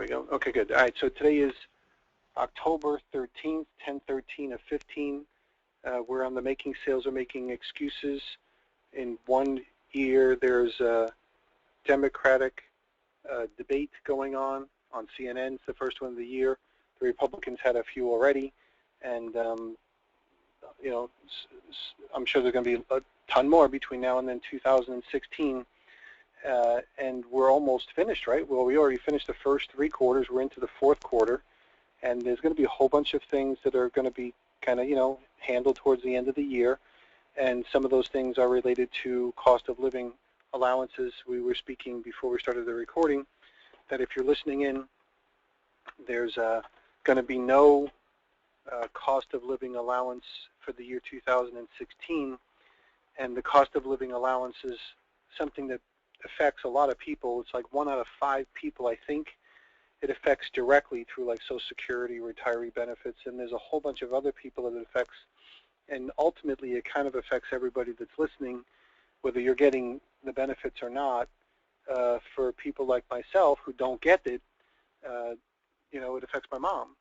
we go. Okay, good. All right, so today is October 13th, 10/13 of 15. We're on the Making Sales or Making Excuses. In one year, there's a Democratic debate going on CNN. It's the first one of the year. The Republicans had a few already, and you know, I'm sure there's going to be a ton more between now and then 2016. And we're almost finished, right? Well, we already finished the first 3 quarters. We're into the 4th quarter, and there's going to be a whole bunch of things that are going to be kind of, you know, handled towards the end of the year. And some of those things are related to cost of living allowances. We were speaking before we started the recording that if you're listening in, there's going to be no cost of living allowance for the year 2016. And the cost of living allowance is something that affects a lot of people. It's like 1 out of 5 people, I think, it affects directly through like Social Security, retiree benefits, and there's a whole bunch of other people that it affects. And ultimately, it kind of affects everybody that's listening, whether you're getting the benefits or not. For people like myself who don't get it, you know, it affects my mom.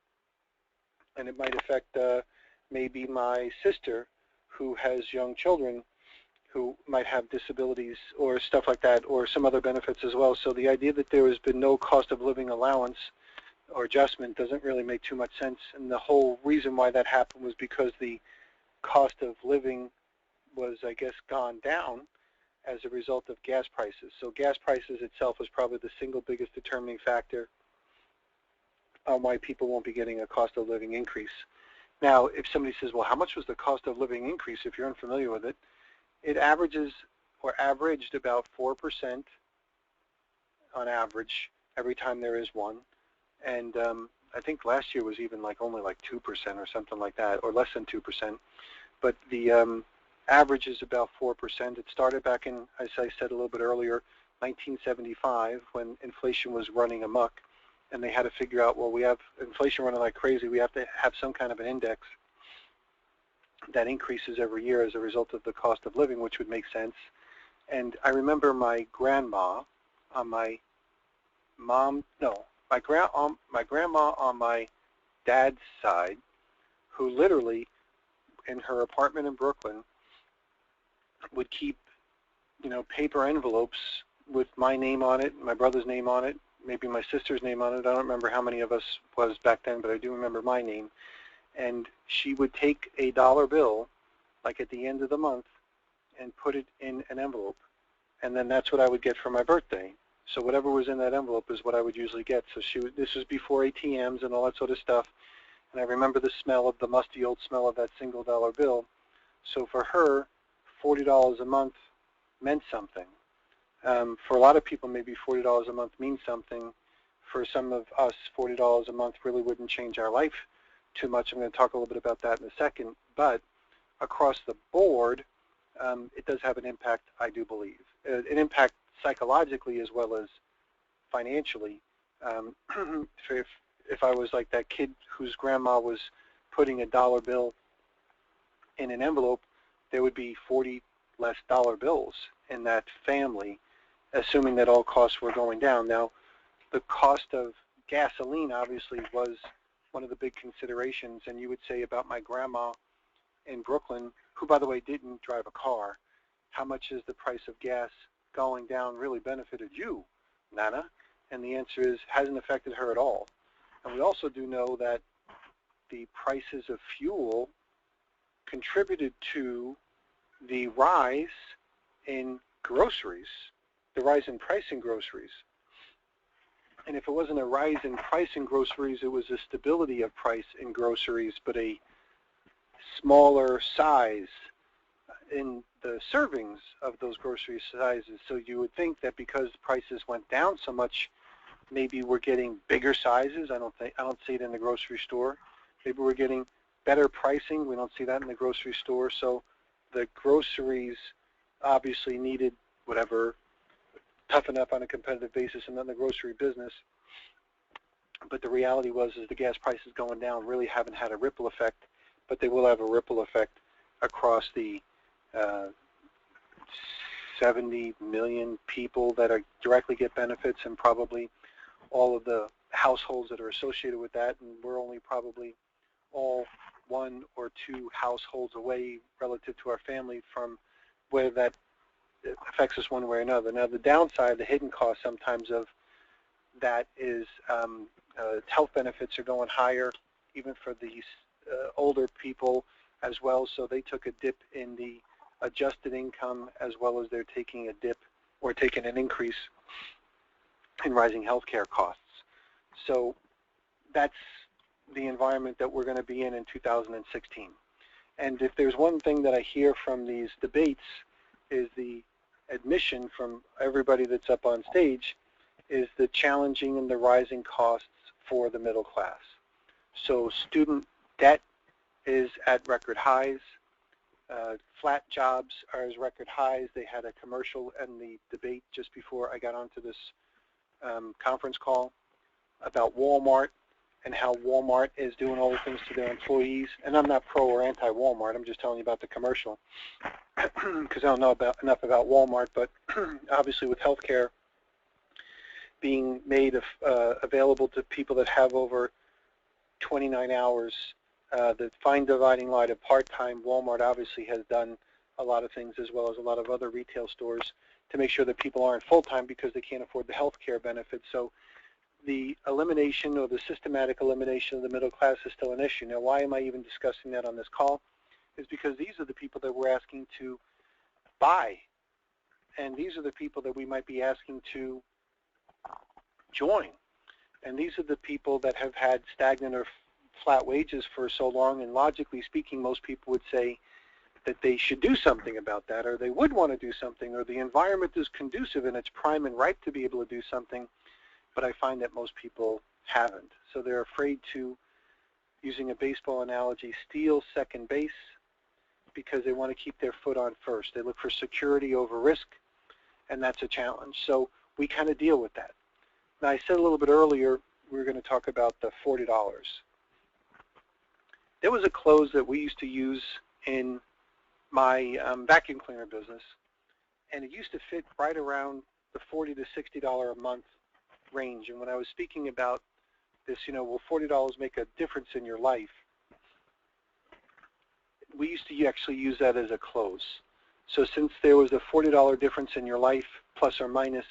And it might affect maybe my sister who has young children who might have disabilities or stuff like that, or some other benefits as well. So the idea that there has been no cost of living allowance or adjustment doesn't really make too much sense. And the whole reason why that happened was because the cost of living was, I guess, gone down as a result of gas prices. So gas prices itself is probably the single biggest determining factor on why people won't be getting a cost of living increase. Now, if somebody says, well, how much was the cost of living increase, if you're unfamiliar with it, it averages or averaged about 4% on average every time there is one. And I think last year was even like only like 2% or something like that, or less than 2%. But the average is about 4%. It started back in, as I said a little bit earlier, 1975 when inflation was running amok. And they had to figure out, well, we have inflation running like crazy. We have to have some kind of an index that increases every year as a result of the cost of living, which would make sense. And I remember my grandma on my my grandma on my dad's side, who literally in her apartment in Brooklyn would keep, you know, paper envelopes with my name on it, my brother's name on it, maybe my sister's name on it. I don't remember how many of us was back then, but I do remember my name. And she would take a dollar bill, like at the end of the month, and put it in an envelope. And then that's what I would get for my birthday. So whatever was in that envelope is what I would usually get. So this was before ATMs and all that sort of stuff. And I remember the smell of the musty old smell of that single dollar bill. So for her, $40 a month meant something. For a lot of people, maybe $40 a month means something. For some of us, $40 a month really wouldn't change our life too much. I'm going to talk a little bit about that in a second. But across the board, it does have an impact, I do believe. An impact psychologically as well as financially. If I was like that kid whose grandma was putting a dollar bill in an envelope, there would be 40 less dollar bills in that family, assuming that all costs were going down. Now, the cost of gasoline obviously was one of the big considerations, and you would say about my grandma in Brooklyn, who, by the way, didn't drive a car, how much is the price of gas going down really benefited you, Nana? And the answer is, hasn't affected her at all. And we also do know that the prices of fuel contributed to the rise in groceries, the rise in price in groceries. And if it wasn't a rise in price in groceries, it was a stability of price in groceries, but a smaller size in the servings of those grocery sizes. So you would think that because prices went down so much, maybe we're getting bigger sizes. I don't see it in the grocery store. Maybe we're getting better pricing. We don't see that in the grocery store. So the groceries obviously needed whatever, toughen up on a competitive basis and then the grocery business. But the reality is the gas prices going down really haven't had a ripple effect, but they will have a ripple effect across the 70 million people that are directly get benefits, and probably all of the households that are associated with that, and we're only probably all 1 or 2 households away relative to our family from whether that affects us one way or another. Now, the downside, the hidden cost sometimes of that is health benefits are going higher, even for these older people as well. So they took a dip in the adjusted income, as well as they're taking a dip or taking an increase in rising healthcare costs. So that's the environment that we're going to be in 2016. And if there's one thing that I hear from these debates is the admission from everybody that's up on stage is the challenging and the rising costs for the middle class. So student debt is at record highs. Flat jobs are at record highs. They had a commercial in the debate just before I got onto this conference call about Walmart and how Walmart is doing all the things to their employees. And I'm not pro or anti-Walmart. I'm just telling you about the commercial because I don't know enough about Walmart. But obviously with healthcare being made available to people that have over 29 hours, the fine dividing line of part-time, Walmart obviously has done a lot of things, as well as a lot of other retail stores, to make sure that people aren't full-time because they can't afford the health care benefits. So the elimination or the systematic elimination of the middle class is still an issue. Now, why am I even discussing that on this call? Is because these are the people that we're asking to buy, and these are the people that we might be asking to join. And these are the people that have had stagnant or flat wages for so long, and logically speaking, most people would say that they should do something about that, or they would want to do something, or the environment is conducive and it's prime and ripe to be able to do something, but I find that most people haven't. So they're afraid to, using a baseball analogy, steal second base because they want to keep their foot on first. They look for security over risk, and that's a challenge. So we kind of deal with that. Now, I said a little bit earlier we were going to talk about the $40. There was a close that we used to use in my vacuum cleaner business, and it used to fit right around the $40 to $60 a month range. And when I was speaking about this, will $40 make a difference in your life? We used to actually use that as a close. So since there was a $40 difference in your life, plus or minus,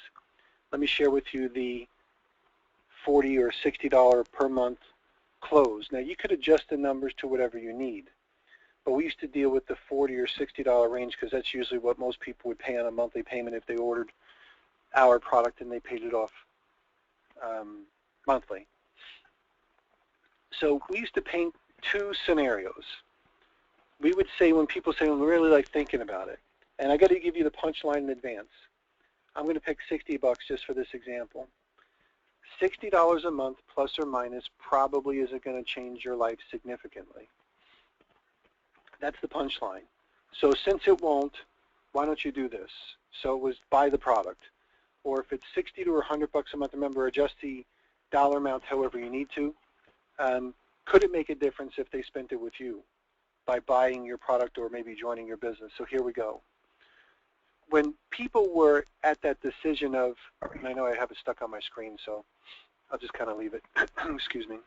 let me share with you the $40 or $60 per month close. Now, you could adjust the numbers to whatever you need, but we used to deal with the $40 or $60 range because that's usually what most people would pay on a monthly payment if they ordered our product and they paid it off monthly. So we used to paint 2 scenarios. We would say, when people say, well, we really like thinking about it, and I got to give you the punchline in advance. I'm going to pick $60 just for this example. $60 a month plus or minus probably isn't going to change your life significantly. That's the punchline. So since it won't, why don't you do this? So it was buy the product. Or if it's $60 to $100 a month, remember, adjust the dollar amount however you need to. Could it make a difference if they spent it with you by buying your product or maybe joining your business? So here we go. When people were at that decision of, and I know I have it stuck on my screen, so I'll just kind of leave it. Excuse me.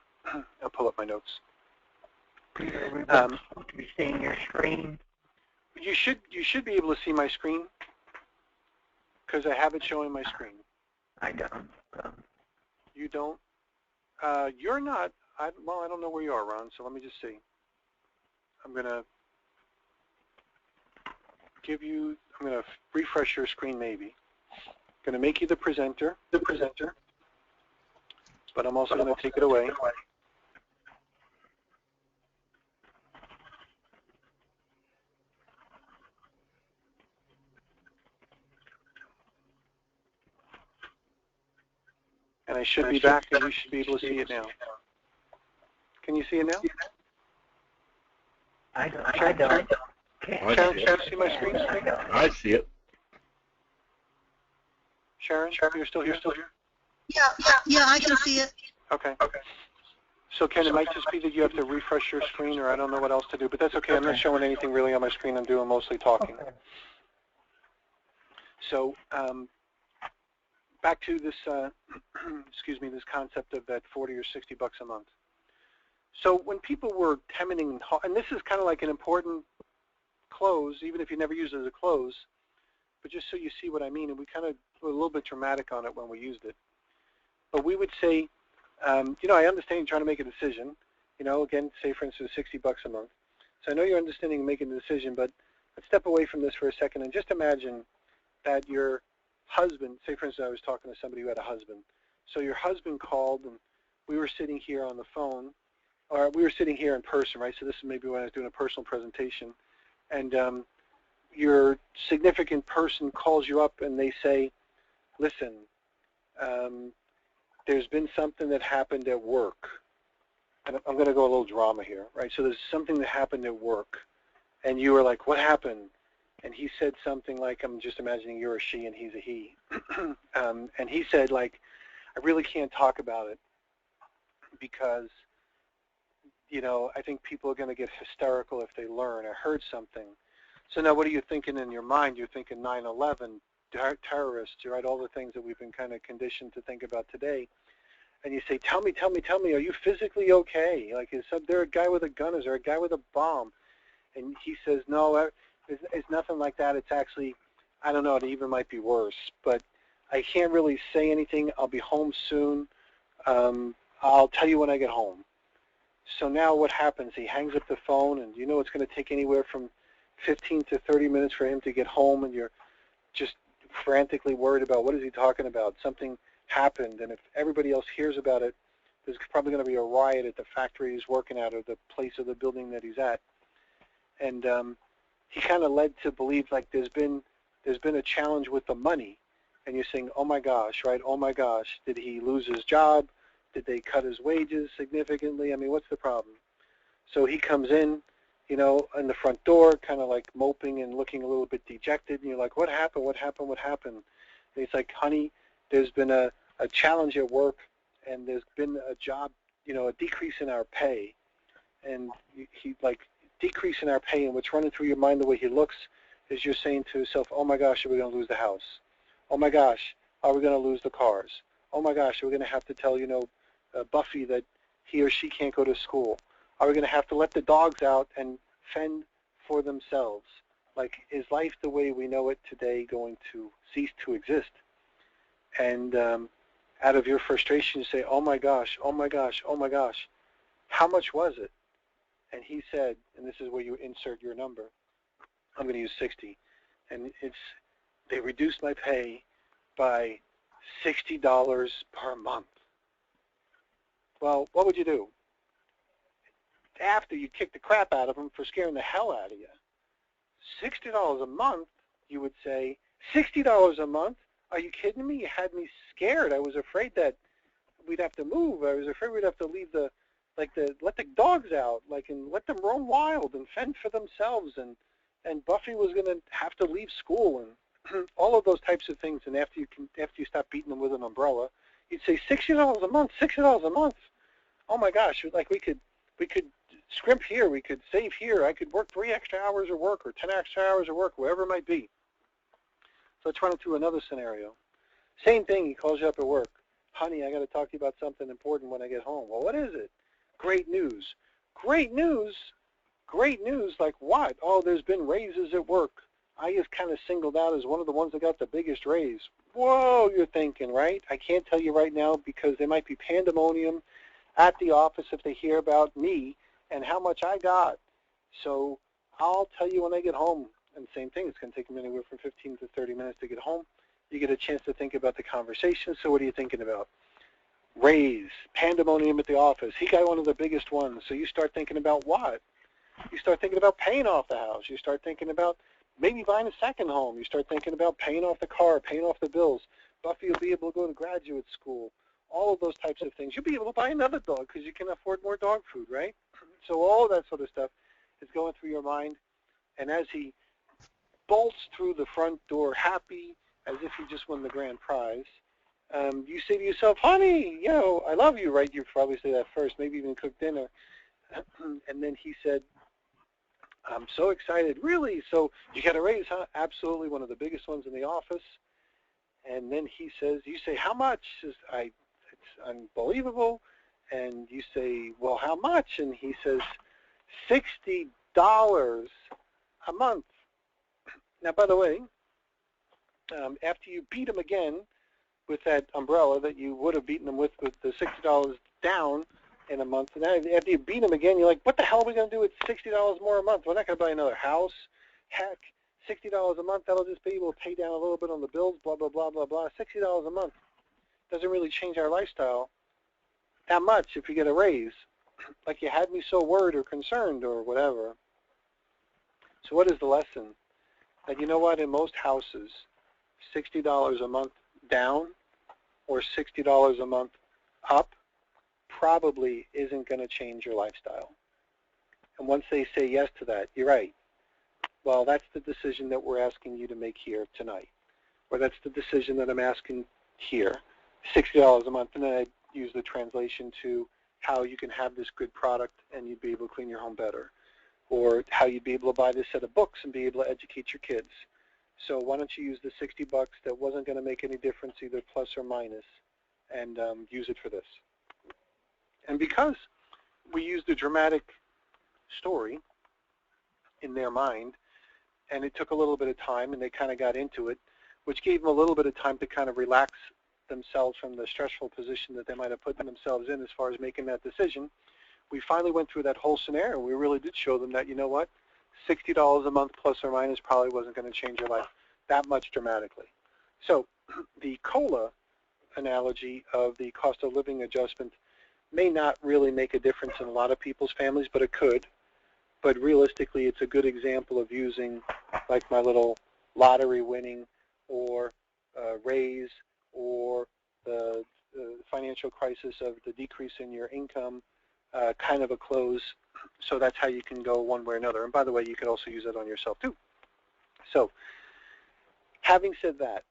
I'll pull up my notes. Peter, we were supposed to be seeing your screen. You should be able to see my screen because I have it showing my screen. I don't. You don't? You're not. Well, I don't know where you are, Ron, so let me just see. I'm going to refresh your screen maybe. I'm going to make you the presenter, but I'm also going to take it away. And I should be back, and you should be able to see it now. Can you see it now? I don't. Sharon, can you see my screen? I see it. Sharon, you're still here? Yeah, I can see it. Okay. So Ken, it might just be that you have to refresh your screen, or I don't know what else to do, but that's okay. I'm not showing anything really on my screen. I'm doing mostly talking. Okay. So back to this, excuse me, this concept of that 40 or 60 bucks a month. So when people were tenanting, and this is kind of like an important close, even if you never use it as a close, but just so you see what I mean, and we kind of were a little bit dramatic on it when we used it. But we would say, you know, I understand you're trying to make a decision. You know, again, say for instance, 60 bucks a month. So I know you're understanding making a decision, but let's step away from this for a second and just imagine that your husband, say for instance, I was talking to somebody who had a husband. So your husband called, and we were sitting here on the phone, or we were sitting here in person, right? So this is maybe when I was doing a personal presentation, and your significant person calls you up and they say, listen, there's been something that happened at work. And I'm going to go a little drama here, right? So there's something that happened at work, and you were like, what happened? And he said something like, I'm just imagining you're a she and he's a he. And he said, like, I really can't talk about it because, you know, I think people are going to get hysterical if they learn. I heard something. So now what are you thinking in your mind? You're thinking 9/11, terrorists, right? All the things that we've been kind of conditioned to think about today. And you say, tell me, are you physically okay? Like, is there a guy with a gun? Is there a guy with a bomb? And he says, no, it's nothing like that. It's actually, I don't know, it even might be worse. But I can't really say anything. I'll be home soon. I'll tell you when I get home. So now what happens? He hangs up the phone, and you know it's going to take anywhere from 15 to 30 minutes for him to get home, and you're just frantically worried about what is he talking about. Something happened, and if everybody else hears about it, there's probably going to be a riot at the factory he's working at or the place of the building that he's at. And he kind of led to believe like there's been a challenge with the money, and you're saying, oh my gosh, right? Oh my gosh, did he lose his job? Did they cut his wages significantly? I mean, what's the problem? So he comes in, you know, in the front door, kind of like moping and looking a little bit dejected, and you're like, what happened? What happened? What happened? And he's like, honey, there's been a challenge at work, and there's been a job, you know, a decrease in our pay. And he like, decrease in our pay, and what's running through your mind the way he looks is you're saying to yourself, oh my gosh, are we going to lose the house? Oh my gosh, are we going to lose the cars? Oh my gosh, are we going to have to tell, you know, Buffy that he or she can't go to school? Are we going to have to let the dogs out and fend for themselves? Like, is life the way we know it today going to cease to exist? And out of your frustration, you say, oh my gosh, oh my gosh, oh my gosh, how much was it? And he said, and this is where you insert your number, I'm going to use 60, and they reduced my pay by $60 per month. Well, what would you do? After you kick the crap out of them for scaring the hell out of you. $60 a month, you would say, $60 a month? Are you kidding me? You had me scared. I was afraid that we'd have to move. I was afraid we'd have to leave let the dogs out, and let them roam wild and fend for themselves, and Buffy was going to have to leave school, and all of those types of things. And after you stop beating them with an umbrella, you'd say $60 a month, $60 a month. Oh my gosh, like we could scrimp here, we could save here. I could work 3 extra hours of work or 10 extra hours of work, wherever it might be. So let's run it through another scenario. Same thing. He calls you up at work. Honey, I got to talk to you about something important when I get home. Well, what is it? Great news. Great news? Great news like what? Oh, there's been raises at work. I just kind of singled out as one of the ones that got the biggest raise. Whoa, you're thinking, right? I can't tell you right now because there might be pandemonium at the office if they hear about me and how much I got. So I'll tell you when I get home. And same thing, it's going to take them anywhere from 15 to 30 minutes to get home. You get a chance to think about the conversation. So what are you thinking about? Raise, pandemonium at the office. He got one of the biggest ones. So you start thinking about what? You start thinking about paying off the house. You start thinking about maybe buying a second home. You start thinking about paying off the car, paying off the bills. Buffy will be able to go to graduate school. All of those types of things. You'll be able to buy another dog because you can afford more dog food, right? So all of that sort of stuff is going through your mind. And as he bolts through the front door happy, as if he just won the grand prize, you say to yourself, honey, I love you, right? You probably say that first, maybe even cook dinner. And then he said, I'm so excited. Really? So you got a raise, huh? Absolutely, one of the biggest ones in the office. And then he says, you say, how much? It's unbelievable. And you say, well, how much? And he says, $60 a month. Now, by the way, after you beat him again with that umbrella that you would have beaten him with the $60 down in a month, and then after you beat him again, you're like, what the hell are we going to do with $60 more a month? We're not going to buy another house. Heck, $60 a month, that'll just be able to pay down a little bit on the bills, blah, blah, blah, blah, blah. $60 a month doesn't really change our lifestyle that much if you get a raise. Like you had me so worried or concerned or whatever. So what is the lesson? That you know what, in most houses, $60 a month down or $60 a month up probably isn't going to change your lifestyle. And once they say yes to that, you're right. Well, that's the decision that we're asking you to make here tonight. Or that's the decision that I'm asking here, $60 a month. And then I use the translation to how you can have this good product and you'd be able to clean your home better. Or how you'd be able to buy this set of books and be able to educate your kids. So why don't you use the $60 that wasn't going to make any difference, either plus or minus, and use it for this. And because we used a dramatic story in their mind, and it took a little bit of time, and they kind of got into it, which gave them a little bit of time to kind of relax themselves from the stressful position that they might have put themselves in as far as making that decision, we finally went through that whole scenario. We really did show them that, you know what, $60 a month plus or minus probably wasn't going to change your life that much dramatically. So the COLA analogy of the cost of living adjustment may not really make a difference in a lot of people's families, but it could. But realistically, it's a good example of using like my little lottery winning or raise or the financial crisis of the decrease in your income kind of a close. So that's how you can go one way or another. And by the way, you could also use it on yourself too. So having said that,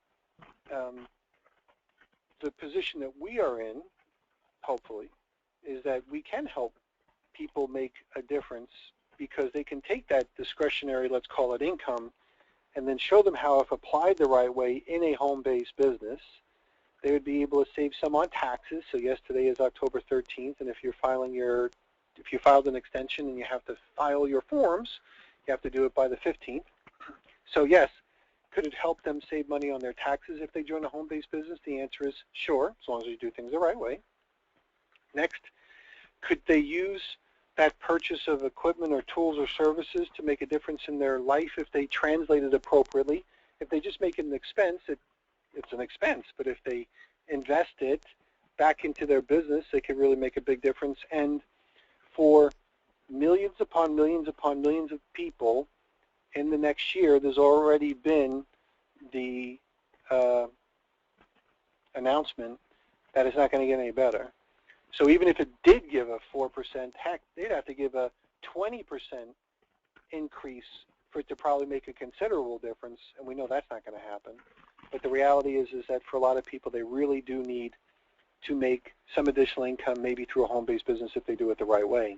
the position that we are in, hopefully, is that we can help people make a difference because they can take that discretionary, let's call it income, and then show them how, if applied the right way in a home-based business, they would be able to save some on taxes. So yes, today is October 13th, and if you filed an extension and you have to file your forms, you have to do it by the 15th. So yes, could it help them save money on their taxes if they join a home-based business? The answer is sure, as long as you do things the right way. Next, could they use that purchase of equipment or tools or services to make a difference in their life if they translate it appropriately? If they just make it an expense, it's an expense. But if they invest it back into their business, they could really make a big difference. And for millions upon millions upon millions of people in the next year, there's already been the announcement that it's not going to get any better. So even if it did give a 4%, heck, they'd have to give a 20% increase for it to probably make a considerable difference, and we know that's not going to happen. But the reality is that for a lot of people, they really do need to make some additional income, maybe through a home-based business if they do it the right way.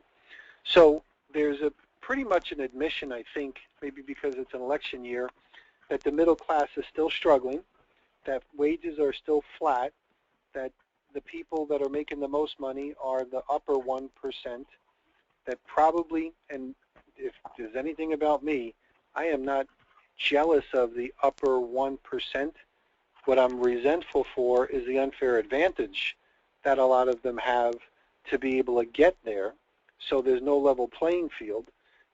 So there's a pretty much an admission, I think, maybe because it's an election year, that the middle class is still struggling, that wages are still flat, that the people that are making the most money are the upper 1%, that probably, and if there's anything about me, I am not jealous of the upper 1%. What I'm resentful for is the unfair advantage that a lot of them have to be able to get there. So there's no level playing field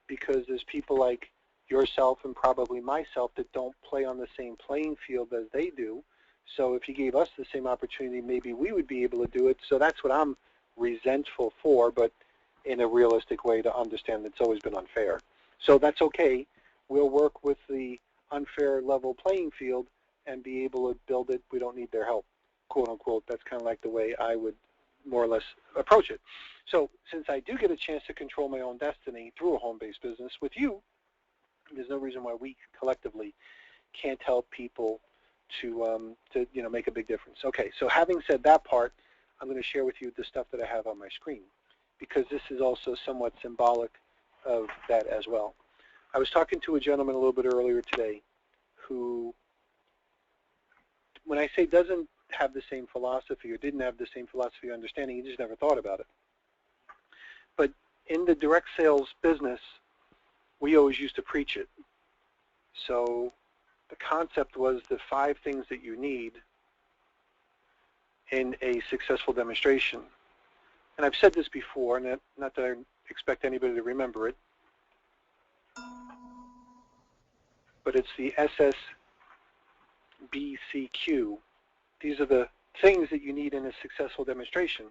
because there's people like yourself and probably myself that don't play on the same playing field as they do. So if you gave us the same opportunity, maybe we would be able to do it. So that's what I'm resentful for, but in a realistic way to understand that it's always been unfair. So that's okay. We'll work with the unfair level playing field and be able to build it. We don't need their help, quote unquote. That's kind of like the way I would more or less approach it. So since I do get a chance to control my own destiny through a home-based business with you, there's no reason why we collectively can't help people to make a big difference. Okay, so having said that part, I'm going to share with you the stuff that I have on my screen because this is also somewhat symbolic of that as well. I was talking to a gentleman a little bit earlier today who when I say doesn't have the same philosophy or didn't have the same philosophy or understanding, you just never thought about it. But in the direct sales business, we always used to preach it. So the concept was the 5 things that you need in a successful demonstration. And I've said this before, and not that I expect anybody to remember it, but it's the SSBCQ. These are the things that you need in a successful demonstration.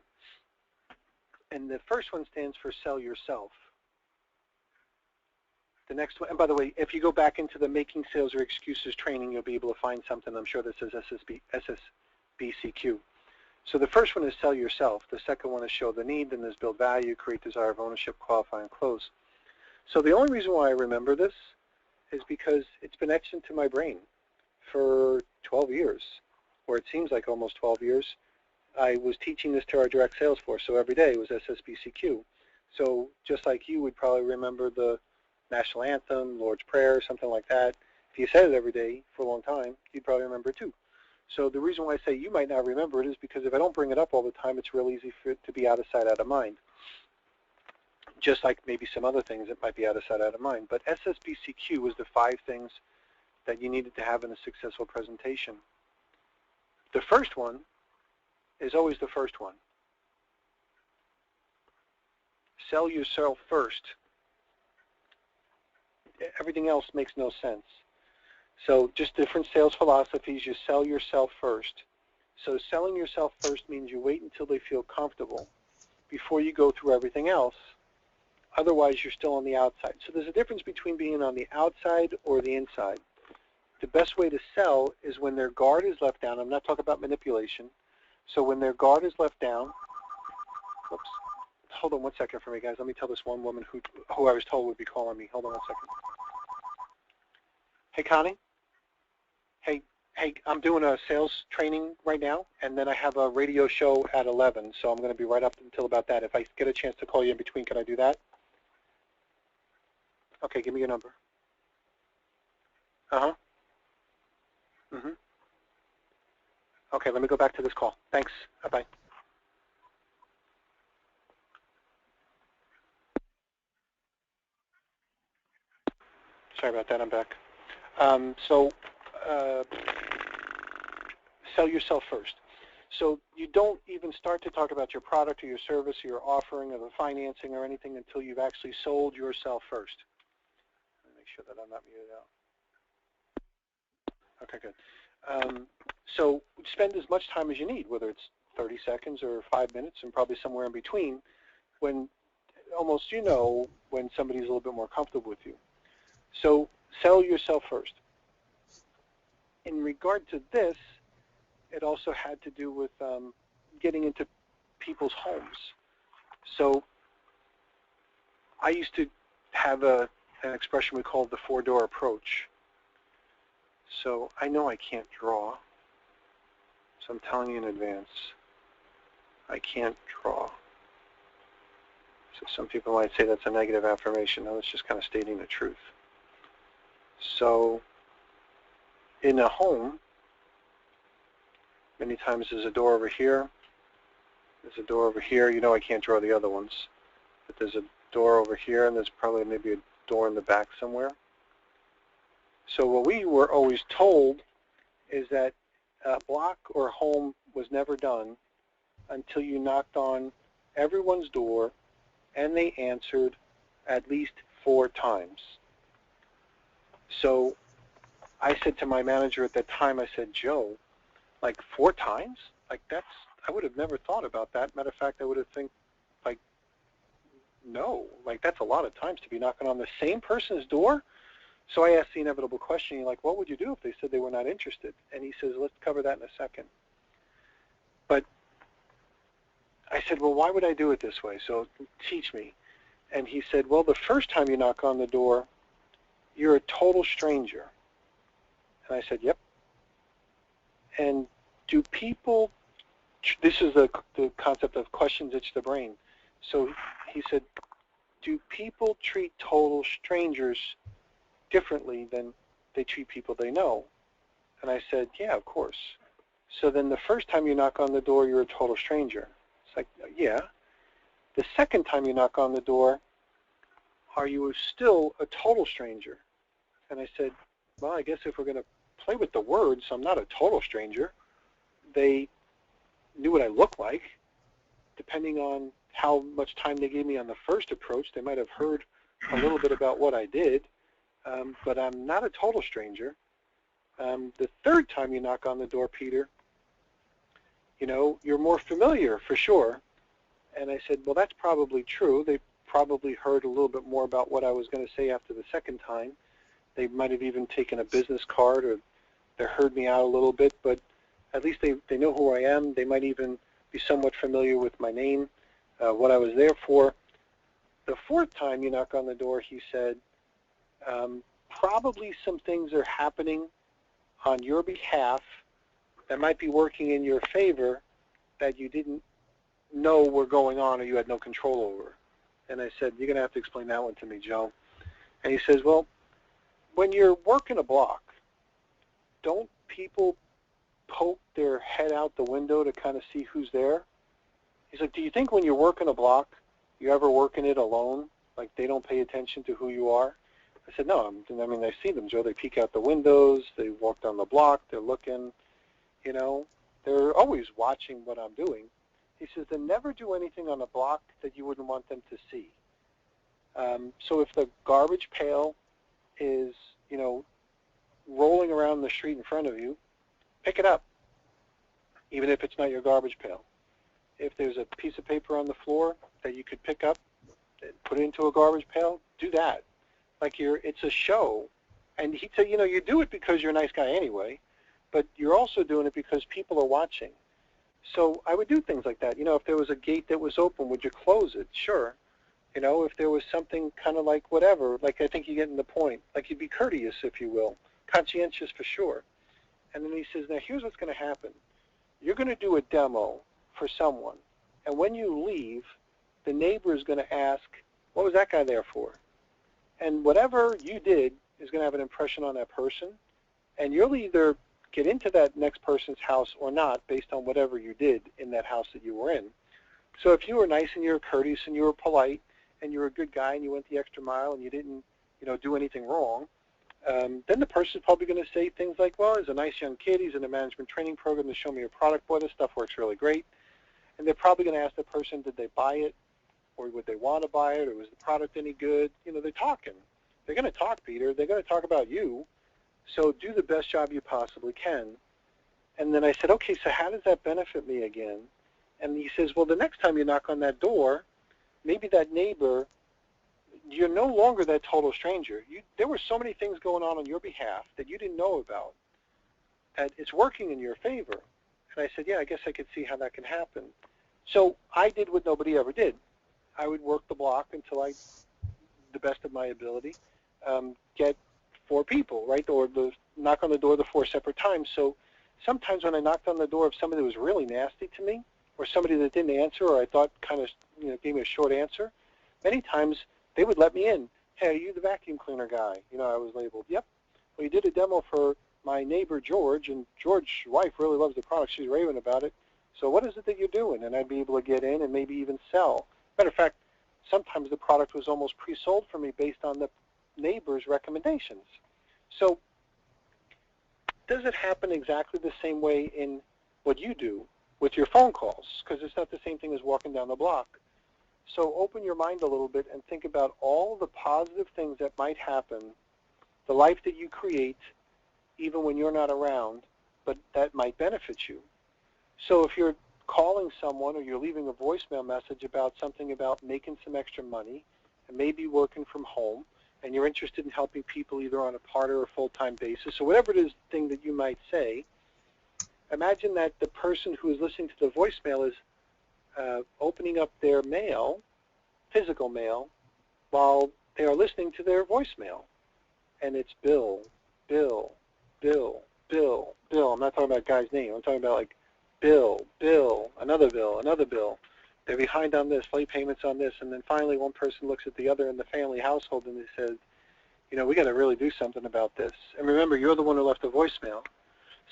And the first one stands for sell yourself. The next one, and by the way, if you go back into the Making Sales or Excuses training, you'll be able to find something, I'm sure, that says SSBCQ. So the first one is sell yourself. The second one is show the need. Then there's build value, create desire of ownership, qualify, and close. So the only reason why I remember this is because it's been etched into my brain for 12 years, or it seems like almost 12 years. I was teaching this to our direct sales force, so every day it was SSBCQ. So just like you would probably remember the National Anthem, Lord's Prayer, something like that. If you said it every day for a long time, you'd probably remember it too. So the reason why I say you might not remember it is because if I don't bring it up all the time, it's real easy for it to be out of sight, out of mind. Just like maybe some other things that might be out of sight, out of mind. But SSBCQ was the 5 things that you needed to have in a successful presentation. The first one is always the first one. Sell yourself first. Everything else makes no sense. So just different sales philosophies. You sell yourself first. So selling yourself first means you wait until they feel comfortable before you go through everything else. Otherwise, you're still on the outside. So there's a difference between being on the outside or the inside. The best way to sell is when their guard is left down. I'm not talking about manipulation. So when their guard is left down, oops, hold on one second for me, guys. Let me tell this one woman who I was told would be calling me. Hold on one second. Hey, Connie. Hey, I'm doing a sales training right now, and then I have a radio show at 11, so I'm going to be right up until about that. If I get a chance to call you in between, can I do that? Okay, give me your number. Uh-huh. Mm-hmm. Okay, let me go back to this call. Thanks. Bye-bye. Sorry about that. I'm back. Sell yourself first. So you don't even start to talk about your product or your service or your offering or the financing or anything until you've actually sold yourself first. Let me make sure that I'm not muted out. Okay, good. So spend as much time as you need, whether it's 30 seconds or 5 minutes and probably somewhere in between, when almost you know when somebody's a little bit more comfortable with you. So sell yourself first. In regard to this, it also had to do with getting into people's homes. So I used to have an expression we called the 4-door approach. So I know I can't draw, so I'm telling you in advance, I can't draw. So some people might say that's a negative affirmation. No, it's just kind of stating the truth. So in a home, many times there's a door over here, there's a door over here. You know I can't draw the other ones, but there's a door over here, and there's probably maybe a door in the back somewhere. So what we were always told is that a block or home was never done until you knocked on everyone's door and they answered at least 4 times. So I said to my manager at that time, I said, Joe, like 4 times? Like I would have never thought about that. Matter of fact, I would have think like, no, like that's a lot of times to be knocking on the same person's door. So I asked the inevitable question, like, what would you do if they said they were not interested? And he says, let's cover that in a second. But I said, well, why would I do it this way? So teach me. And he said, well, the first time you knock on the door, you're a total stranger. And I said, yep. And do people, this is the concept of questions itch the brain. So he said, do people treat total strangers differently than they treat people they know? And I said, yeah, of course. So then the first time you knock on the door, you're a total stranger. It's like, yeah. The second time you knock on the door, are you still a total stranger? And I said, well, I guess if we're going to play with the words, I'm not a total stranger. They knew what I looked like. Depending on how much time they gave me on the first approach, they might have heard a little bit about what I did, but I'm not a total stranger. The third time you knock on the door, Peter, you know, you're more familiar for sure. And I said, well, that's probably true. They probably heard a little bit more about what I was going to say after the second time. They might have even taken a business card, or they heard me out a little bit, but at least they know who I am. They might even be somewhat familiar with my name, what I was there for. The fourth time you knock on the door, he said, probably some things are happening on your behalf that might be working in your favor that you didn't know were going on or you had no control over. And I said, you're going to have to explain that one to me, Joe. And he says, well, when you're working a block, don't people poke their head out the window to kind of see who's there? He's like, do you think when you're working a block, you ever working it alone? Like they don't pay attention to who you are? I said, no, I mean, I see them, Joe. They peek out the windows. They walk down the block. They're looking, you know. They're always watching what I'm doing. He says, then never do anything on a block that you wouldn't want them to see. So if the garbage pail is, you know, rolling around the street in front of you, pick it up, even if it's not your garbage pail. If there's a piece of paper on the floor that you could pick up and put it into a garbage pail, do that. Like it's a show. And he'd say, you know, you do it because you're a nice guy anyway, but you're also doing it because people are watching. So I would do things like that. You know, if there was a gate that was open, would you close it? Sure. You know, if there was something kind of like whatever, like I think you're getting the point, like you'd be courteous, if you will, conscientious for sure. And then he says, now here's what's going to happen. You're going to do a demo for someone, and when you leave, the neighbor is going to ask, what was that guy there for? And whatever you did is going to have an impression on that person, and you'll either get into that next person's house or not based on whatever you did in that house that you were in. So if you were nice and you were courteous and you were polite and you were a good guy and you went the extra mile and you didn't, you know, do anything wrong, then the person's probably going to say things like, well, he's a nice young kid, he's in a management training program to show me a product, boy, this stuff works really great. And they're probably going to ask the person, did they buy it, or would they want to buy it, or was the product any good? You know, they're talking. They're going to talk, Peter. They're going to talk about you. So do the best job you possibly can. And then I said, okay, so how does that benefit me again? And he says, well, the next time you knock on that door, maybe that neighbor, you're no longer that total stranger. There were so many things going on your behalf that you didn't know about, that it's working in your favor. And I said, yeah, I guess I could see how that can happen. So I did what nobody ever did. I would work the block until the best of my ability, get 4 people, right, or knock on the door the 4 separate times. So sometimes when I knocked on the door of somebody that was really nasty to me, or somebody that didn't answer, or I thought kind of, you know, gave me a short answer, many times they would let me in. Hey, are you the vacuum cleaner guy? You know, I was labeled. Yep. Well, you did a demo for my neighbor George, and George's wife really loves the product. She's raving about it. So what is it that you're doing? And I'd be able to get in and maybe even sell. Matter of fact, sometimes the product was almost pre-sold for me based on the neighbor's recommendations. So does it happen exactly the same way in what you do with your phone calls? Because it's not the same thing as walking down the block. So open your mind a little bit and think about all the positive things that might happen, the life that you create, even when you're not around, but that might benefit you. So if you're calling someone or you're leaving a voicemail message about something about making some extra money and maybe working from home, and you're interested in helping people either on a part or a full-time basis, or whatever it is thing that you might say, imagine that the person who is listening to the voicemail is opening up their mail, physical mail, while they are listening to their voicemail. And it's Bill, Bill, Bill, Bill, Bill. I'm not talking about a guy's name. I'm talking about like Bill, Bill, another Bill, another Bill. They're behind on this, late payments on this. And then finally one person looks at the other in the family household and they says, you know, we got to really do something about this. And remember, you're the one who left the voicemail.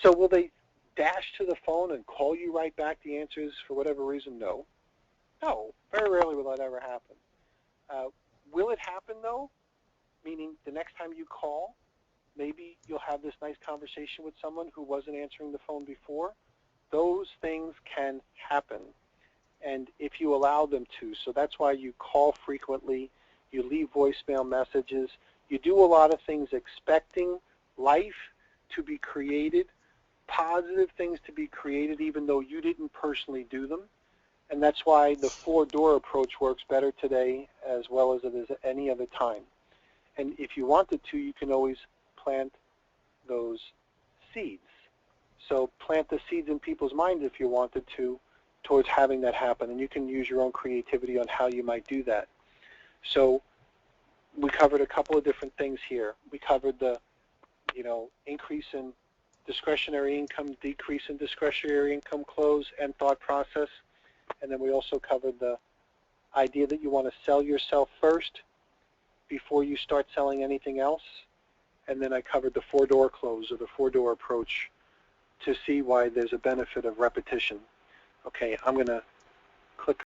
So will they dash to the phone and call you right back the answers for whatever reason? No. No, very rarely will that ever happen. Will it happen, though? Meaning the next time you call, maybe you'll have this nice conversation with someone who wasn't answering the phone before. Those things can happen, and if you allow them to. So that's why you call frequently, you leave voicemail messages, you do a lot of things expecting life to be created, positive things to be created, even though you didn't personally do them. And that's why the four-door approach works better today as well as it is at any other time. And if you wanted to, you can always plant those seeds. So plant the seeds in people's minds if you wanted to towards having that happen. And you can use your own creativity on how you might do that. So we covered a couple of different things here. We covered the, increase in discretionary income, decrease in discretionary income close, and thought process. And then we also covered the idea that you want to sell yourself first before you start selling anything else. And then I covered the four-door close or the four-door approach to see why there's a benefit of repetition. Okay, I'm going to click